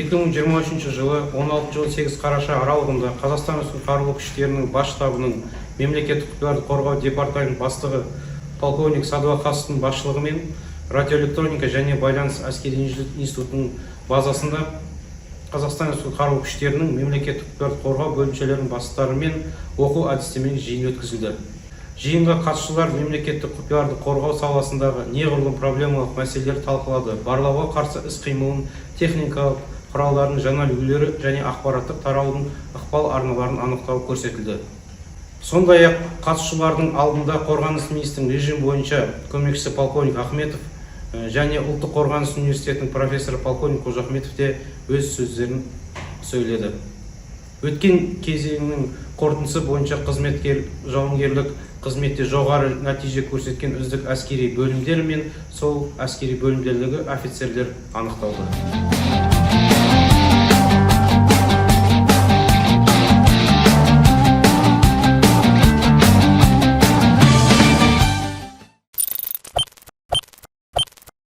2023 жылы 16-8 қараша аралығында Қазақстан Республикасы қарулы күштерінің бас штабының мемлекеттік құпияларды қорғау департамент бастығы полковник Садуақасовтың басшылығымен радиоэлектроника және байланыс әскери институтының базасында Қазақстан Республикасы қарулы күштерінің мемлекеттік құпияларды қорғау бөлімшелерінің бастықтарымен оқу әдістемелік жиын өткізілді. Жиынға қатысушылар мемлекеттік құпияларды қорғау саласындағы неғұрлым проблемалық мәселелерді талқылады. Барлауға қарсы іс-қимылын, техникалық құралдардың жаңа үлгілері және ақпараттық тараудың ықпал арналарын анықтау көрсетілді. Сондай-ақ қатысушылардың алдында қорғаныс министрінің режим бойынша көмекшісі полковник Ахметов және ұлттық қорғаныс университетінің профессоры полковник Қожахметов те өз сөздерін сөйледі. Өткен кезеңнің қорытындысы бойынша жауынгерлік қызметте жоғары нәтиже көрсеткен үздік әскери бөлімдер мен сол әскери бөлімдердегі офицерлер анықталды.